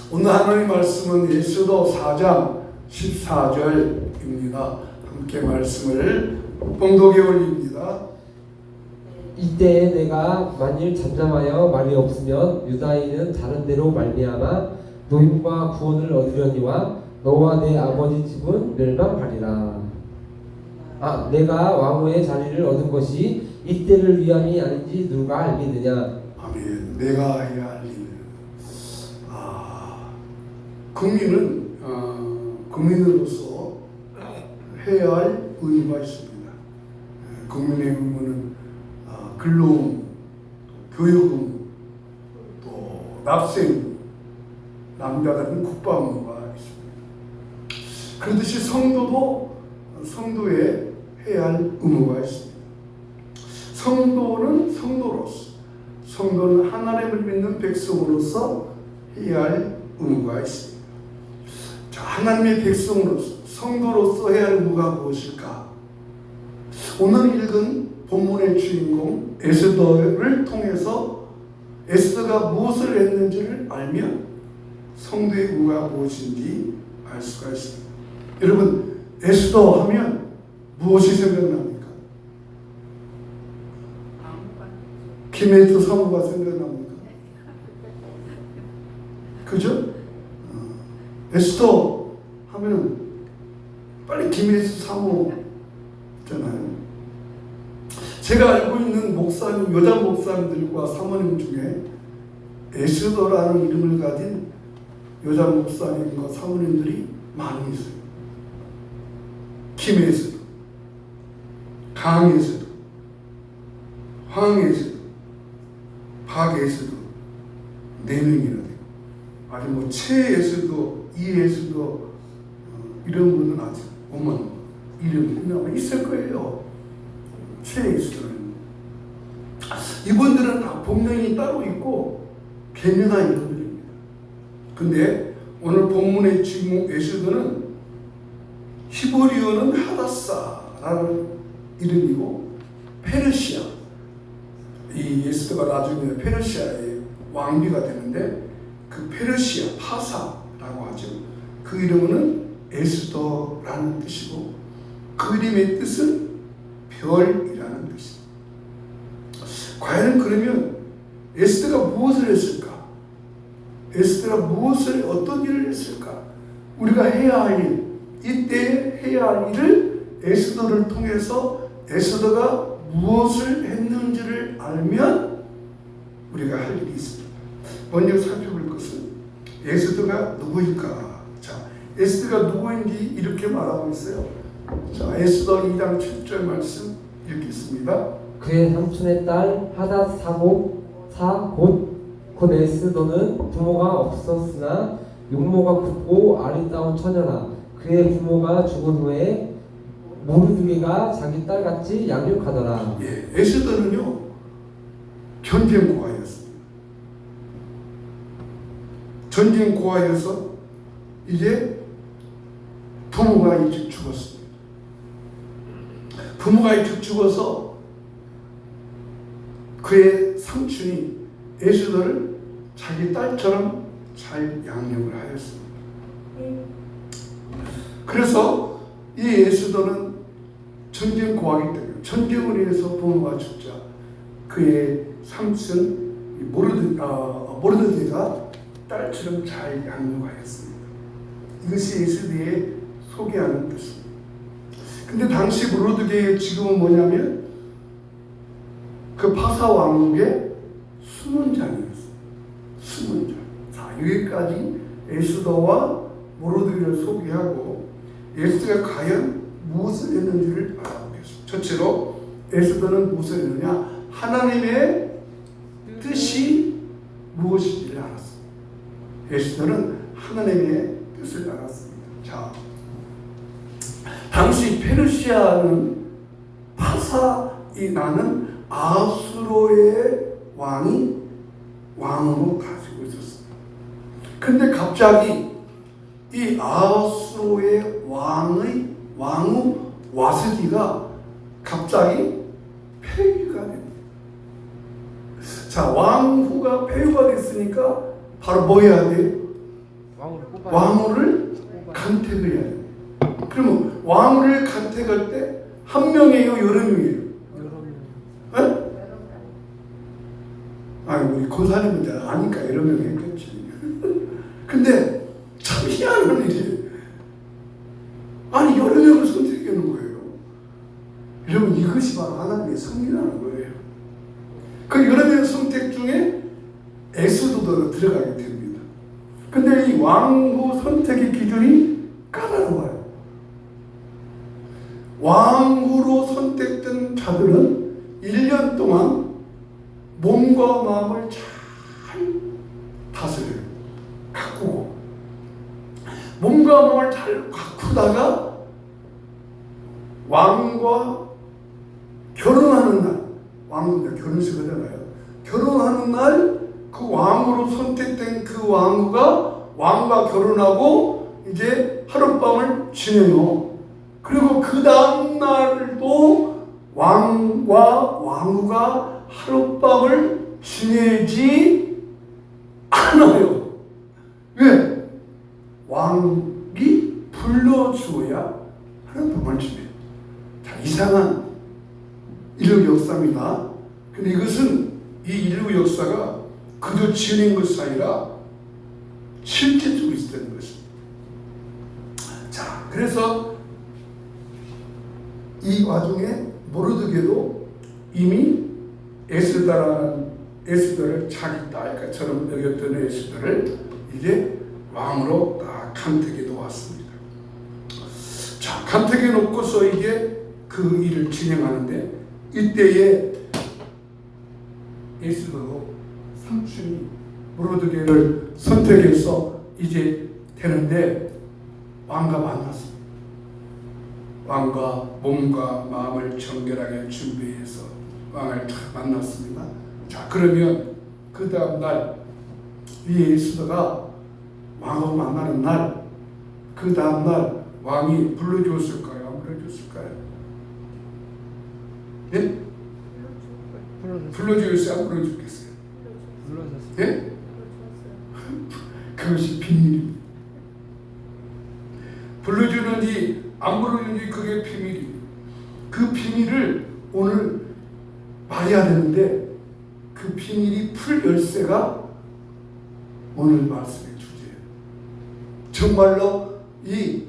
오늘 하나님 말씀은 에스더 4장 14절입니다. 함께 말씀을 봉독해 올립니다. 이때에 내가 만일 잠잠하여 말이 없으면 유다인은 다른 데로 말미암아 노임과 구원을 얻으려니와 너와 내 아버지 집은 멸망하리라. 내가 왕후의 자리를 얻은 것이 이때를 위함이 아닌지 누가 알겠느냐. 아멘. 내가 해야 할 일. 국민은 국민으로서 해야 할 의무가 있습니다. 국민의 의무는 근로 의무, 교육 의무, 또 납세 의무, 남자들은 국방 의무가 있습니다. 그렇듯이 성도도 성도에 해야 할 의무가 있습니다. 성도는 성도로서, 성도는 하나님을 믿는 백성으로서 해야 할 의무가 있습니다. 자, 하나님의 백성으로서, 성도로서 해야 할 의무가 무엇일까? 오늘 읽은 본문의 주인공 에스더를 통해서 에스더가 무엇을 했는지를 알면 성도의 의무가 무엇인지 알 수가 있습니다. 여러분, 에스더 하면 무엇이 생각납니까? 김혜수 사모가 생각납니까? 그죠? 에스더 하면 빨리 김혜수 사모잖아요. 제가 알고 있는 목사님, 여자 목사님들과 사모님 중에 에스더라는 이름을 가진 여자 목사님과 사모님들이 많이 있어요. 김에스더, 강에스더, 황에스더, 박에스더 4명이나 돼요. 아니 뭐 최에스더, 이에스더 이런 분은 아직 없는 이름이 아마 있을 거예요. 최에스더는 이분들은 다 본명이 따로 있고 개명한 이름들입니다. 근데 오늘 본문의 주인공 에스더는 히브리어는 하다사라는 이름이고 페르시아, 이 에스더가 나중에 페르시아의 왕비가 되는데 그 페르시아 파사라고 하죠. 그 이름은 에스더라는 뜻이고 그 이름의 뜻은 별이라는 뜻입니다. 과연 그러면 에스더가 무엇을 했을까? 에스더가 어떤 일을 했을까? 우리가 해야 할 일, 이때 해야 할 일을 에스더를 통해서 에스더가 무엇을 했는지를 알면 우리가 할 일이 있습니다. 먼저 살펴볼 것은 에스더가 누구일까? 자, 에스더가 누구인지 이렇게 말하고 있어요. 자, 에스더 2장 7절 말씀 읽겠습니다. 그의 삼촌의 딸 하닷사복사 곧 에스더는 부모가 없었으나 용모가 굵고 아리따운 처녀라. 그의 부모가 죽은 후에 모르드게가 자기 딸같이 양육하더라. 예, 에스더는요 전쟁 고아였습니다. 전쟁 고아여서 이제 부모가 일찍 죽었습니다. 부모가 일찍 죽어서 그의 삼촌이 에스더를 자기 딸처럼 잘 양육을 하였습니다. 그래서 이 에스더는 전쟁 고아이기 때문에 전쟁을 위해서 부모가 죽자 그의 삼촌 모르드게가 딸처럼 잘 양육하였습니다. 이것이 에스더의 소개하는 뜻입니다. 근데 당시 모르드게의 직업은 뭐냐면 그 파사 왕국의 수문장이었어요. 수문장. 자, 여기까지 에스더와 모르드게를 소개하고 에스더가 과연 무엇을 했는지를 알아보겠습니다. 첫째로 에스더는 무엇을 했느냐? 하나님의 뜻이 무엇인지를 알았습니다. 에스더는 하나님의 뜻을 알았습니다. 자, 당시 페르시아는 파사이 나는 아수로의 왕으로 가지고 있었습니다. 근데 갑자기 이 아수로의 왕후 와스디가 갑자기 폐위가 됩니다. 자, 왕후가 폐위가 됐으니까 바로 뭐 해야 돼요? 왕후를 간택을 해야 돼요. 그러면 왕후를 간택할 때 한 명이에요, 여러 명이에요? 에? 아니 우리 고사님은 잘 아니까 여러 명 했겠지. 근데 참 희한한 일이에요. 아니 여러 명을 선택하는 거예요. 여러분 이것이 바로 하나님의 섭리라는 거예요. 그 여러 명 선택 중에 에스더도 들어가게 됩니다. 근데 이 왕후 선택의 기준이 까다로워요. 왕후로 선택된 자들은 1년 동안 몸과 마음을 잘 다스려요. 가꾸고 몸과 마음을 잘 가꾸다가 왕과 결혼하는 날, 왕후가 결혼식을 하잖아요. 결혼하는 날 그 왕으로 선택된 그 왕후가 왕과 결혼하고 이제 하룻밤을 지내요. 그리고 그 다음 날도 왕과 왕후가 하룻밤을 지내지 않아요. 왜? 왕이 불러주어야 하룻밤을 지내요. 자, 이상한 인류 역사입니다. 근데 이것은 이 인류 역사가 그저 지어낸 것이 아니라 실제적으로 있었다는 것입니다. 자, 그래서 이 와중에 모르드게도 이미 에스더를 자기 딸처럼 여겼던 에스더를 이제 왕으로 딱 간택해 놓았습니다. 자, 간택해 놓고서 이제 그 일을 진행하는데 이때에 에스더도 삼촌이 모르드게를 선택해서 이제 되는데 왕과 만났습니다. 왕과 몸과 마음을 정결하게 준비해서 왕을 딱 만났습니다. 자, 그러면 그 다음 날 이 에스더가 왕하고 만나는 날, 그 다음 날 왕이 불러주었을까요? 안 불러주었을까요? 예? 불러주었어요? 안 불러주겠어요? 예? 그것이 비밀입니다. 불러주는지 안 불러주는지 그게 비밀입니다. 그 비밀을 오늘 말해야 되는데 그 비밀이 풀 열쇠가 오늘 말씀의 주제예요. 정말로 이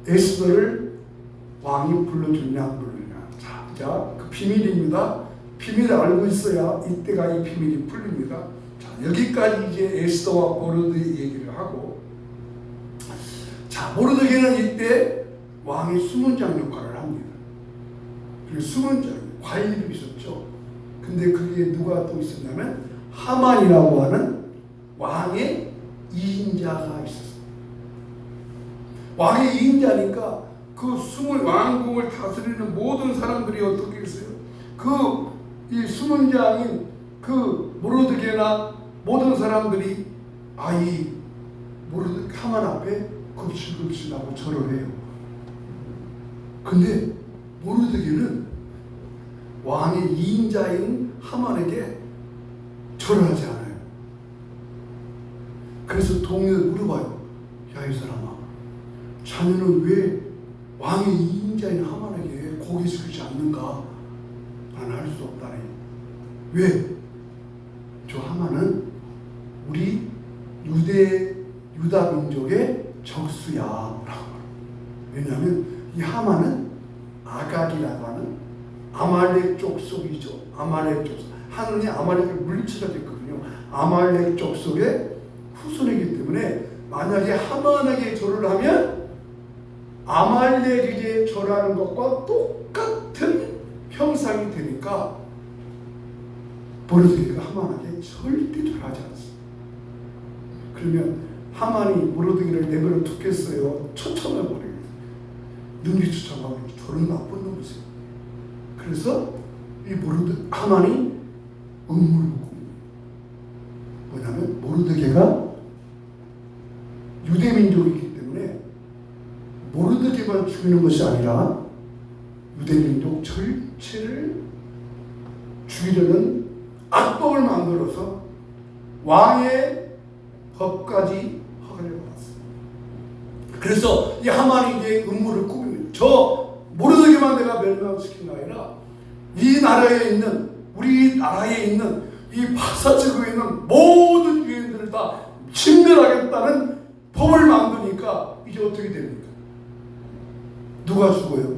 에스더를 왕이 불러주냐 안 불러주냐. 자, 그 비밀입니다. 비밀을 알고 있어야 이때가 이 비밀이 풀립니다. 자, 여기까지 이제 에스더와 모르드게 얘기를 하고, 자, 모르드게는 이때 왕의 수문장 역할을 합니다. 그리고 수문장 관리도 있었죠. 근데 그게 누가 또 있었냐면 하만이라고 하는 왕의 2인자가 있었어요. 왕의 2인자니까 그 왕궁을 다스리는 모든 사람들이 어떻게 했어요? 이 수문장인 그 모르드게나 모든 사람들이 이 모르드게 하만 앞에 급실급실하고 절을 해요. 근데 모르드게는 왕의 2인자인 하만에게 절을 하지 않아요. 그래서 동료에 물어봐요. 야, 이 사람아, 자네는 왜 왕의 2인자인 하만에게 고개 숙이지 않는가? 나는 할 수 없다네. 왜? 저 하만은 우리 유다 민족의 적수야 라고. 왜냐하면 이 하만은 아각이라고 하는 아말렉 족속이죠. 아말렉 족속. 하나님이 아말렉을 물리쳐야 됐거든요. 아말렉 족속의 후손이기 때문에 만약에 하만에게 절을 하면 아말렉에게 절하는 것과 똑같은 형상이 되니까 모르드게가 하만에게 절대 절하지 않습니다. 그러면 하만이 모르드게를 내버려 두겠어요? 처참해버리겠어요. 능지 추참하고 저런 나쁜 놈이세요. 그래서 이 하만이 음모를 꾸고, 뭐냐면 모르드게가 유대민족이기 때문에 모르드게만 죽이는 것이 아니라 유대민족 전체를 죽이려는 악법을 만들어서 왕의 법까지 허가를 받았습니다. 그래서 이 하만이 이제 음모를 꾸밉니다. 저 모르드게만 내가 멸망시킨 게 아니라 이 나라에 있는 우리 나라에 있는 이 파사지구에 있는 모든 유인들을 다 진멸하겠다는 법을 만드니까 이제 어떻게 됩니까? 누가 죽어요?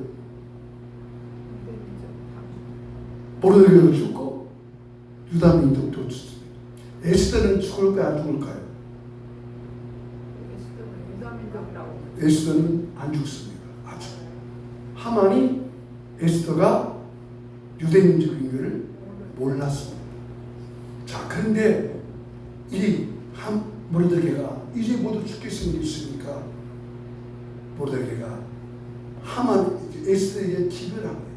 모르드게가 죽고 유다 민족도 죽습니다. 에스더는 죽을까요? 안 죽을까요? 에스더는 안 죽습니다. 아직. 하만이 에스더가 유대민족인 것을 몰랐습니다. 자, 그런데 이 모르드게가 이제 모두 죽게 생겼으니까 모르드게가 하만 에스더에게 기별합니다.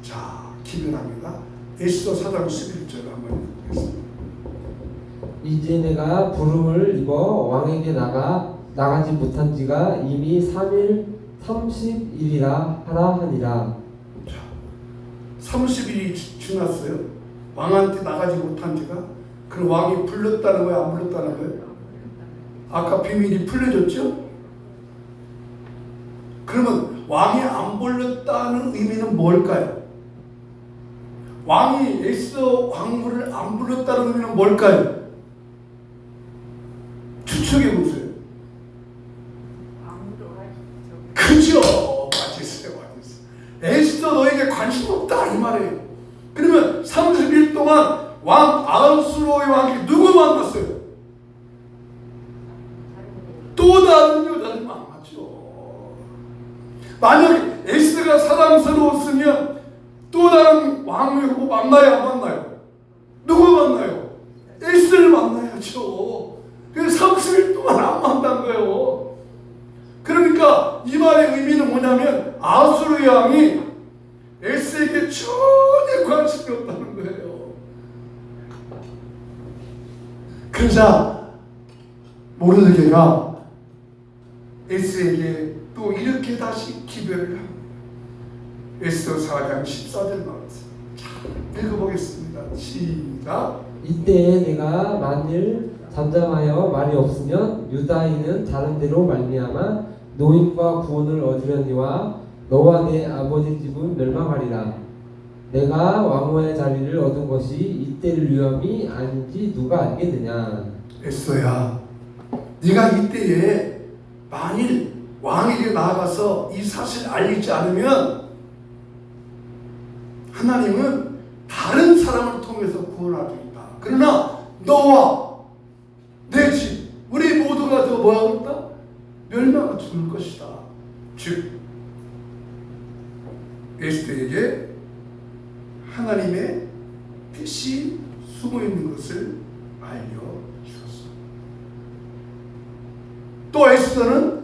자, 기별합니다. 에스더 4장 11절 한번 읽겠습니다. 이제 내가 부름을 입어 왕에게 나가지 못한 지가 이미 30일이라 하라 하니라. 자, 30일이 지났어요. 왕한테 나가지 못한 지가. 그럼 왕이 불렀다는 거예요? 안 불렀다는 거예요? 아까 비밀이 풀려졌죠? 그러면 왕이 안 불렀다는 의미는 뭘까요? 왕이 에스더 왕후를 안 불렀다는 의미는 뭘까요? 추측해 보세요. 그죠? 맞았어요. 에스더 너에게 관심 없다 이 말이에요. 그러면 30일 동안 왕 아하수로의 왕이 누구 만났어요? 또 다른 여자를 만났죠. 만약에 에스더가 사랑스러웠으면 또 다른 왕을 후보 만나요? 안 만나요? 누구 만나요? 에스더를 만나야죠. 그래서 30일 동안 안 만난 거예요. 그러니까 이 말의 의미는 뭐냐면 아수르 왕이 에스더에게 전혀 관심이 없다는 거예요. 그러자 모르드게가 에스더에게 또 이렇게 다시 기별을 합니다. 에스더 4장 14절 나왔어요. 자, 읽어보겠습니다. 시작. 이때에 내가 만일 잠잠하여 말이 없으면 유다인은 다른 데로 말미암아 노임과 구원을 얻으려니와 너와 내 아버지 집은 멸망하리라. 내가 왕후의 자리를 얻은 것이 이때를 위함이 아닌지 누가 알겠느냐. 에스더야, 네가 이때에 만일 왕에게 나아가서 이 사실을 알리지 않으면 하나님은 다른 사람을 통해서 구원할 수 있다. 그러나 너와 내 집, 우리 모두가 더 뭐하겠다? 멸망을 죽을 것이다. 즉 에스더에게 하나님의 뜻이 숨어있는 것을 알려주었어. 또 에스더는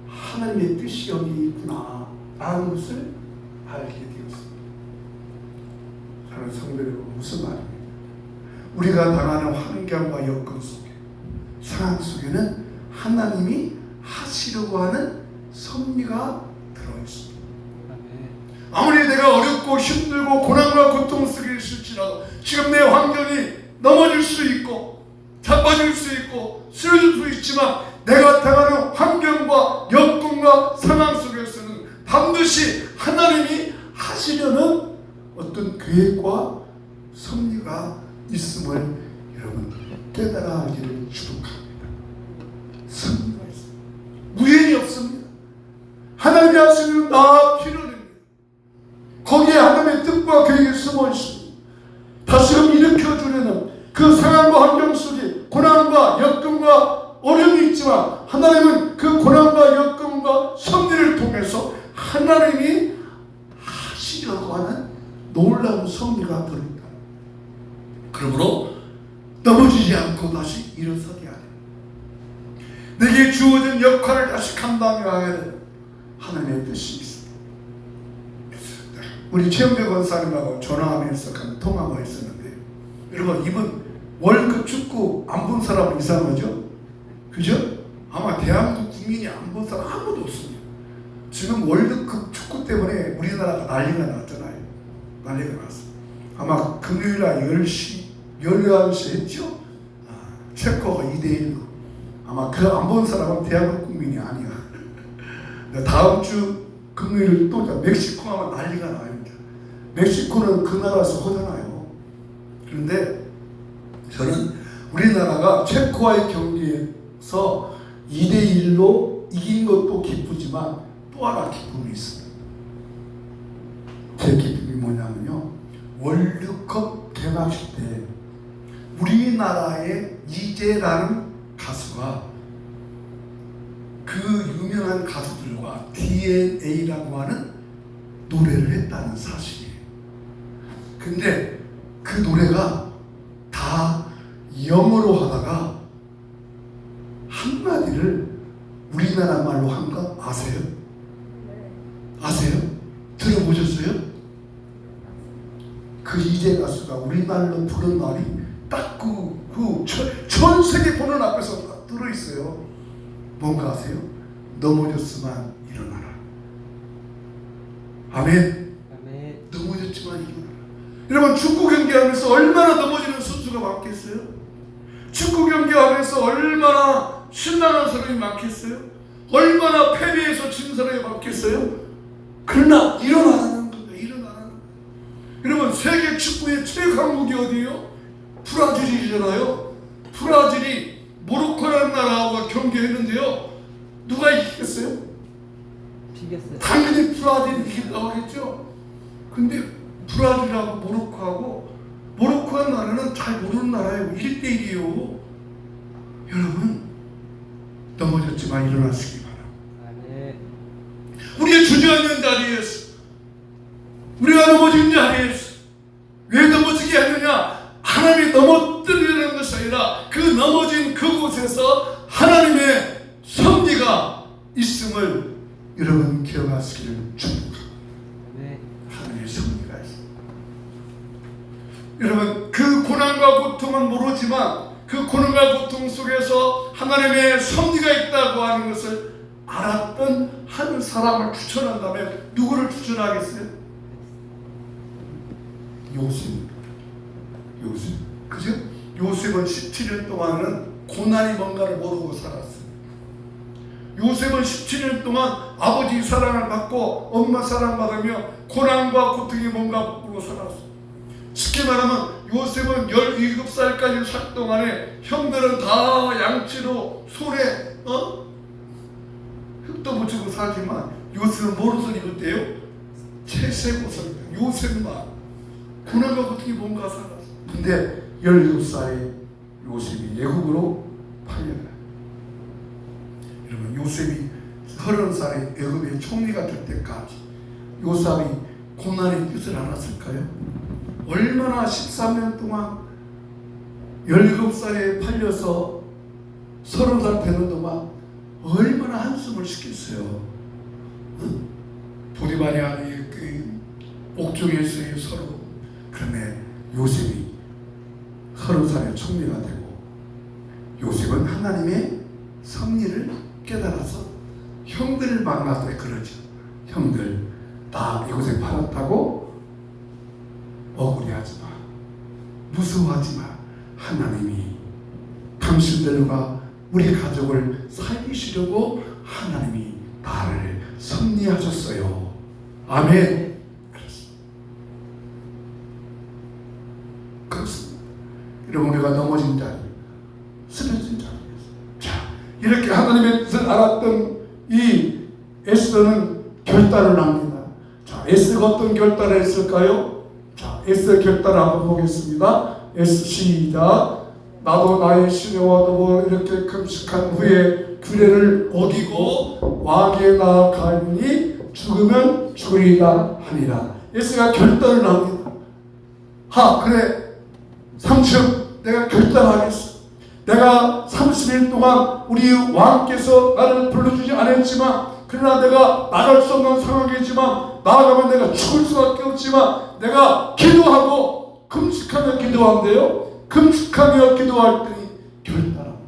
하나님의 뜻이 여기 있구나 라는 것을 알게 되었습니다. 사랑하는 성도 여러분, 무슨 말입니까? 우리가 당하는 환경과 여건 속에, 상황 속에는 하나님이 하시려고 하는 섭리가 들어있습니다. 아무리 내가 어렵고 힘들고 고난과 고통 속에 있을지라도 지금 내 환경이 넘어질 수 있고 자빠질 수 있고 쓰러질 수 있지만 내가 당하는 환경과 여건과 상황 속에서는 반드시 하나님이 하시려는 어떤 계획과 섭리가 있음을 여러분 깨달아 하기를 축복합니다. 섭리가 있습니다. 우연이 없습니다. 하나님이 하시는 다 필요합니다. 거기에 하나님의 뜻과 계획이 숨어 있습니다. 다시금 일으켜주려는 그 상황과 환경 속에 고난과 역금과 어려움이 있지만 하나님은 그 고난과 역금과 섭리를 통해서 하나님이 하시려고 하는 놀라운 섭리가 들어있다. 그러므로 넘어지지 않고 다시 일어서게 하는, 내게 주어진 역할을 다시 감당해야 되는 하나님의 뜻이 있습니다. 우리 최영재 권사님하고 전화하면서 간 통화가 있었는데, 여러분 이분 월드컵 축구 안 본 사람은 이상하죠? 그죠? 아마 대한민국 국민이 안 본 사람 아무도 없습니다. 지금 월드컵 축구 때문에 우리나라가 난리가 났잖아요. 난리가 났어. 아마 금요일날 10시, 11시 했죠? 체코가 2대1로 아마 그 안 본 사람은 대한민국 국민이 아니야. 다음 주 금요일 또 멕시코 하면 난리가 나요. 멕시코는 그 나라에서 하잖아요. 그런데 저는 우리나라가 체코와의 경기에서 2대1로 이긴 것도 기쁘지만 또 하나 기쁨이 있습니다. 제 기쁨이 뭐냐면요, 월드컵 개막식 때 우리나라의 이재라는 가수가 그 유명한 가수들과 DNA라고 하는 노래를 했다는 사실이에요. 근데 그 노래가 다 영어로 하다가 한마디를 우리나라 말로 한 거 아세요? 아세요? 들어보셨어요? 그 이재 가수가 우리말로 부른 말이 딱 전 세계 보는 앞에서 딱 들어있어요. 뭔가 아세요? 넘어졌으면 일어나라. 아멘. 아멘. 넘어졌지만 일어나라. 여러분, 축구 경기하면서 얼마나 넘어지는 선수가 많겠어요? 축구 경기하면서 얼마나 신나는 사람이 많겠어요? 얼마나 패배해서 진 사람이 많겠어요? 그러나 일어나라는 겁니다. 일어나라는 거예요. 여러분, 세계 축구의 최강국이 어디예요? 브라질이잖아요. 브라질이 모로코라는 나라하고 경기했는데요, 누가 이기겠어요? 비겼어요. 당연히 브라질이 이긴다고 하겠죠. 근데 브라질하고 모로코한 나라는 잘 모르는 나라예요. 1대1이에요. 여러분, 넘어졌지만 일어나시기 바랍니다. 아멘. 우리가 주저앉는 자리에서, 우리가 넘어진 자리에서 왜 넘어지게 하느냐? 하나님이 넘어뜨리는 것이 아니라 그 넘어진 그곳에서 하나님의 섭리가 있음을 여러분 기억하시기를 축복합니다. 네. 하나님의 섭리가 있습니다. 여러분, 그 고난과 고통은 모르지만 그 고난과 고통 속에서 하나님의 섭리가 있다고 하는 것을 알았던 한 사람을 추천한다면 누구를 추천하겠어요? 요셉. 그죠? 요셉은 17년 동안은 고난이 뭔가를 모르고 살았어요. 요셉은 17년 동안 아버지 사랑을 받고 엄마 사랑받으며 고난과 고통이 뭔가 모르고 살았어요. 쉽게 말하면 요셉은 17살까지 살 동안에 형들은 다 양치로 손에 흙도 묻히고 살지만 요셉은 뭐로 옷을 입었대요? 채색 옷을. 요셉만 고난과 고통이 뭔가 살았어요. 근데 17살에 요셉이 애굽으로 팔려가요. 여러분, 요셉이 30살에 애굽의 총리가 될 때까지 요셉이 고난의 뜻을 알았을까요? 얼마나 13년 동안 17살에 팔려서 30살 되는 동안 얼마나 한숨을 쉬겠어요. 보디발이 안에 그 옥중에서의 서로. 그런데 요셉이 30살에 총리가 되고 요셉은 하나님의 섭리를 깨달아서 형들을 만났을 때 그러죠. 형들, 나 이곳에 팔았다고 억울해하지 마. 무서워하지 마. 하나님이 당신들과 우리 가족을 살리시려고 하나님이 나를 섭리하셨어요. 아멘. 그렇습니다. 여러분, 우리가 넘어진 자리, 쓰러진 자리에서, 자, 이렇게 하나님의 뜻을 알았던 이 에스더는 결단을 합니다. 자, 에스더가 어떤 결단을 했을까요? 자, 에스더 결단을 한번 보겠습니다. 에스더 시작. 나도 나의 시내와 너와 이렇게 금식한 후에 규례를 어기고 왕에 나아가니 죽으면 죽으리라 하니라. 에스더가 결단을 합니다. 그래, 30 내가 결단하겠어. 내가 30일 동안 우리 왕께서 나를 불러주지 않았지만, 그러나 내가 나갈 수 없는 상황이지만, 나아가면 내가 죽을 수밖에 없지만, 내가 기도하고 금식하며 기도한대요. 금식하며 기도할 때니 결단합니다.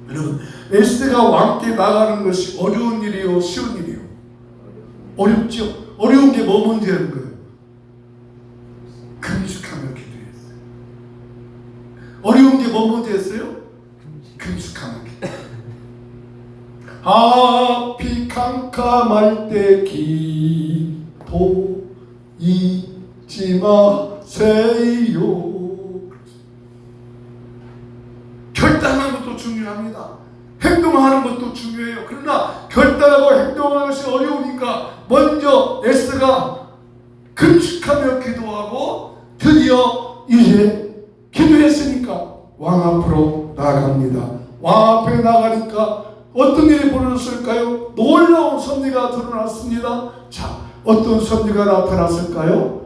여러분, 에스더가 왕께 나가는 것이 어려운 일이요, 쉬운 일이요? 어렵죠. 어려운 게 뭐 문제인 거예요? 금식하며 기도했어요. 어려운 게 뭐 문제였어요? 금식하며 앞이 캄캄할 때 기도 잊지 마세요. 결단하는 것도 중요합니다. 행동하는 것도 중요해요. 그러나 결단하고 행동하는 것이 어려우니까 먼저 에스더가 금식하며 기도하고 드디어 이제 기도했으니까 왕 앞으로 나아갑니다. 왕 앞에 나가니까 어떤 일이 벌어졌을까요? 놀라운 섭리가 드러났습니다. 자, 어떤 섭리가 나타났을까요?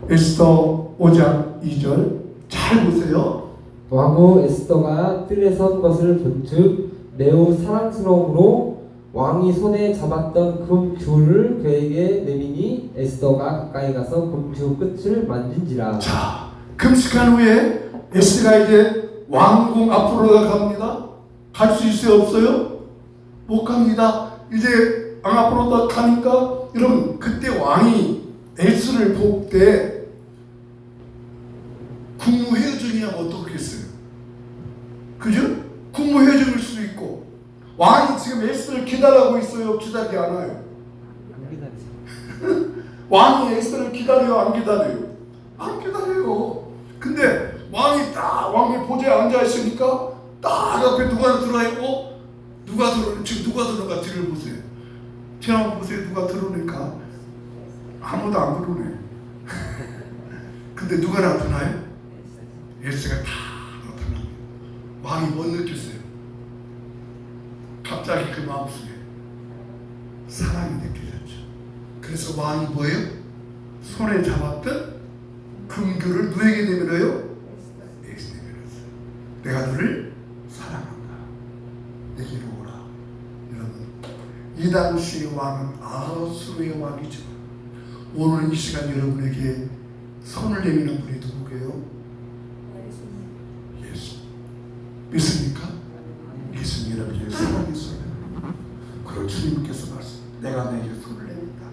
에스더 5장 2절 잘 보세요. 왕후 에스더가 뜰에 선 것을 본즉 매우 사랑스러움으로 왕이 손에 잡았던 금줄을 그에게 내미니 에스더가 가까이 가서 금줄 끝을 만진지라. 자, 금식한 후에 에스더가 이제 왕궁 앞으로 갑니다. 갈 수 있어요? 없어요? 못 갑니다. 이제 왕 앞으로 가니까 여러분 그때 왕이 에스더를 볼 때 국무회의중이면 어떻겠어요? 그죠? 국무회의중일 수도 있고 왕이 지금 에스더를 기다리고 있어요? 기다리지 않아요? 왕이 에스더를 기다려요? 안 기다려요? 안 기다려요. 근데 왕이 딱 왕의 보좌에 앉아 있으니까 딱 앞에 누가 들어와 있고 누가 들어오는 지금 누가 들어가 뒤를 보세요. 제가 보세요. 누가 들어오니까 아무도 안 들어오네. 근데 누가 나타나요? 에스더가 다 나타납니다. 왕이 뭐 느꼈어요? 갑자기 그 마음속에 사랑이 느껴졌죠. 그래서 왕이 뭐예요? 손에 잡았던 금규를 누에게 내밀어요? 에스더에게 내밀었어요. 내가 너를 사랑한다. 내게로 오라. 여러분, 이 당시의 왕은 아수르의 왕이지만 오늘 이 시간 여러분에게 손을 내미는 분이 누구게요? 예수. 믿습니까? 예수님 여러분에게 사랑의 손을 그리고 주님께서 말씀 내가 내게 손을 내민다.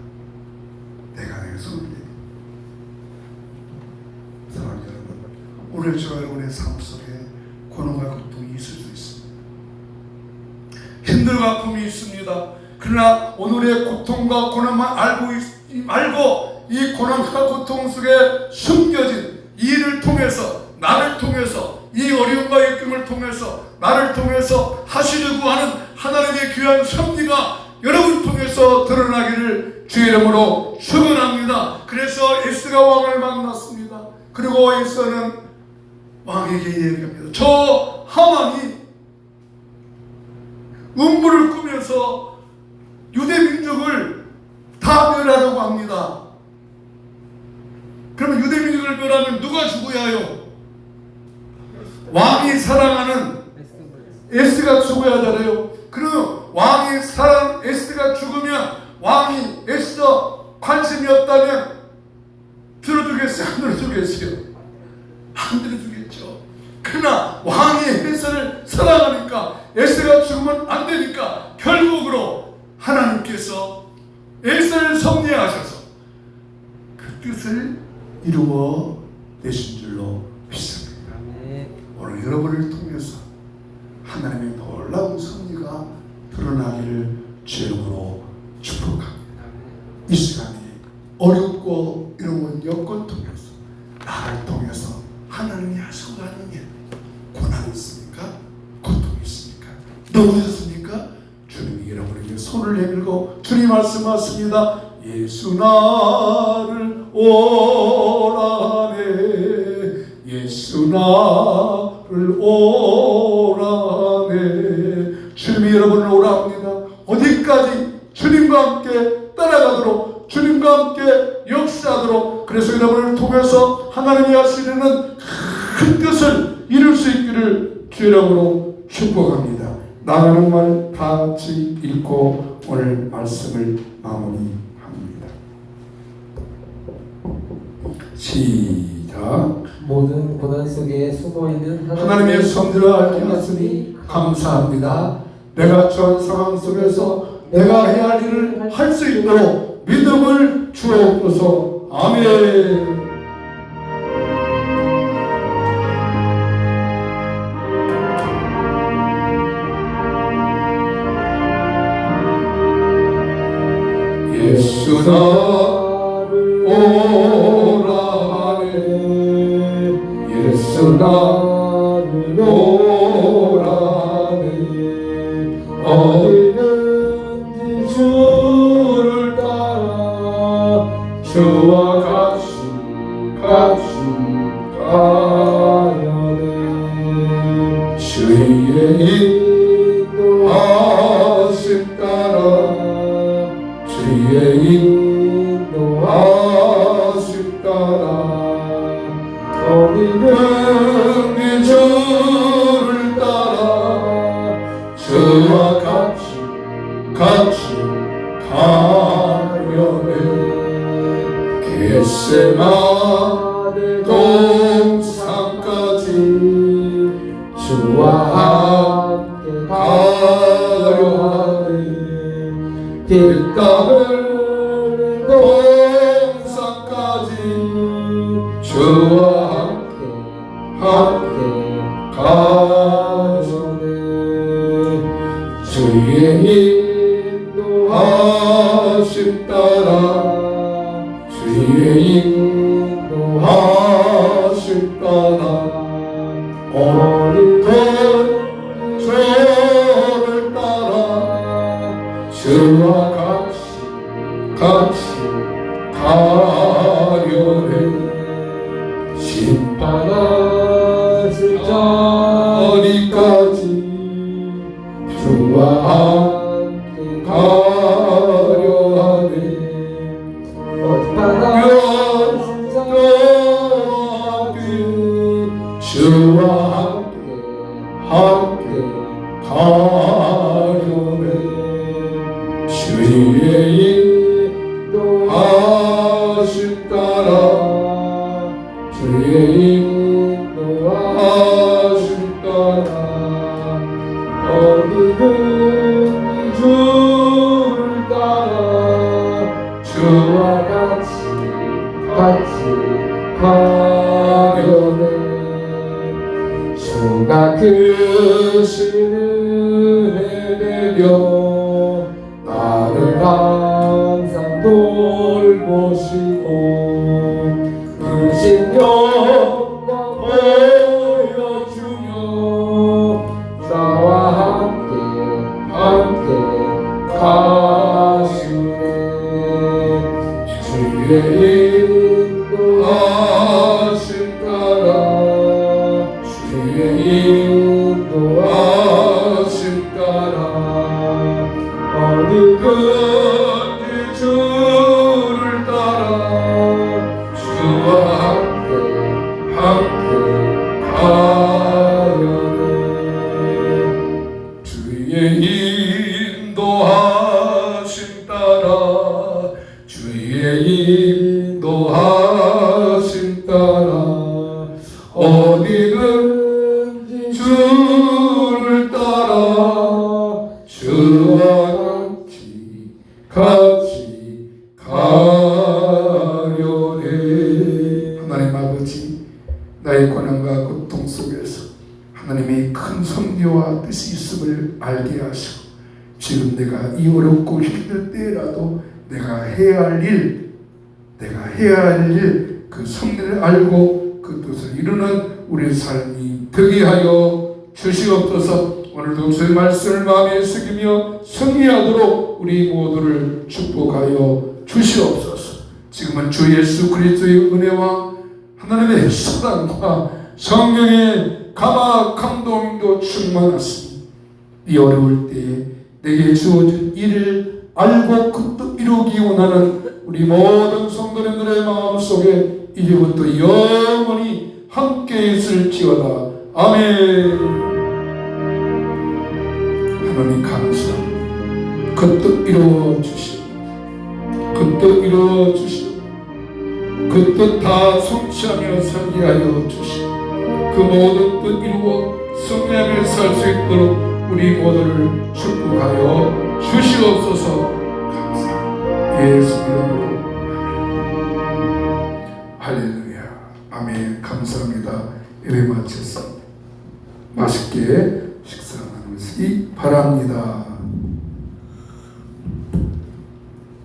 내가 내게 손을 내민다. 사랑하는 여러분, 오늘 저와 여러분의 삶 속에 고난과 고통이 있을 수 있습니다. 힘들고 아픔이 있습니다. 그러나 오늘의 고통과 고난만 알고 이 고난과 고통 속에 숨겨진 이 일을 통해서 나를 통해서 이 어려움과 역경을 통해서 나를 통해서 하시려고 하는 하나님의 귀한 섭리가 여러분 통해서 드러나기를 주의 이름으로 축원합니다. 그래서 에스더가 왕을 만났습니다. 그리고 에스더는 왕에게 얘기합니다. 저 하만이 음부를 꾸며서 유대 민족을 다 멸하려고 합니다. 그러면 유대 민족을 멸하면 누가 죽어야 해요? 왕이 사랑하는 에스더가 죽어야 하잖아요. 그럼 왕이 사랑 에스더가 죽으면 왕이 에스더 관심이 없다면 들어주겠어요? 안 들어주겠어요? 안 들어주겠죠. 그러나 왕이 에스더를 사랑하니까 에스더가 죽으면 안 되니까 결국으로 하나님께서 에스더를 섭리하셔서 그 뜻을 이루어 내신 줄로 믿습니다. 오늘 여러분을 통해서 하나님의 놀라운 섭리가 드러나기를 주님으로 축복합니다. 이 시간이 어렵고 이런 여건 통해서 나를 통해서 하나님이 하시고 가는 일 고난이 있습니까? 고통이 있습니까? 넘어졌습니까? 주님이 여러분에게 손을 내밀고 주님 말씀하십니다. 예수 나를 오라네 예수 나를 오라네. 주님이 여러분을 오라합니다. 어디까지? 주님과 함께 따라가도록 주님과 함께 역사하도록. 그래서 여러분을 통해서 하나님이 하시는 큰 뜻을 이룰 수 있기를 주의 이름으로 축복합니다. 나가는 말 다 같이 읽고 오늘 말씀을 마무리합니다. 시작. 모든 고난 속에 숨어있는 하나님의 섭리를 알게 하였으니 감사합니다. 내가 처한 상황 속에서 내가 해야 할 일을 할 수 있도록 믿음을 주옵소서. 아멘. 예수 나를 오라 하네 예수 나를 오라 하네 어디든지 주를 따라 주와 같이 가려네 주의 인도하심 따라 주의 인도하심 따라 어디든지 주를 따라 주와 같이 가려네 겟세마네 동산까지 주와 함께 가려 하네 빛땀을 동산까지 주와 함께 가려네 주의 인도하심 따라 주의 인도하심 따라 어디든 주를 따라 주와 같이 가려네 심판하실 자리까지 주와 함께 가려 하네 주와 함께 가려네 주의 인도하심 따라 주의 인도하심 따라 어디든지 주를 따라 주와 같이 가려네 주가 크신 은혜 내려 나를 항상 돌보시고 크신 영광 보여주며 나와 함께 가시네 주의 인도하심 따라 주의 인도하심 따라 어디든지 주를 따라 주와 함께 가려네 주의 인도하심 따라 주의 인도하심 따라 어디든지 주를 따라 주와 같이 가려네 하나님 아버지 나의 고난과 고통 속에서 하나님의 큰 섭리와 뜻이 있음을 알게 하시고 지금 내가 이 어렵고 힘들 때라도 내가 해야 할 일 그 섭리를 알고 그 뜻을 이루는 우리 삶이 되게 하여 주시옵소서. 오늘도 주의 말씀을 마음에 새기며 승리하도록 우리 모두를 축복하여 주시옵소서. 지금은 주 예수 그리스도의 은혜와 하나님의 사랑과 성령의 감화 감동도 충만하시니 이 어려울 때에 내게 주어진 일을 알고 그 뜻 이루기 원하는 우리 모든 성도님들의 마음속에 이제부터 영원히 함께 있을지어다. 아멘. 하나님 감사합니다. 그 뜻 이루어 주시오. 그 뜻 이루어 주시오. 그 뜻 다 성취하며 살게 하여 주시오. 그 모든 뜻 이루어 승리하며 살 수 있도록 우리 모두를 축복하여 주시옵소서. 감사합니다. 예수 이름으로 할렐루야. 아멘. 감사합니다. 예배 마쳤습니다. 맛있게 식사 나누시기 바랍니다.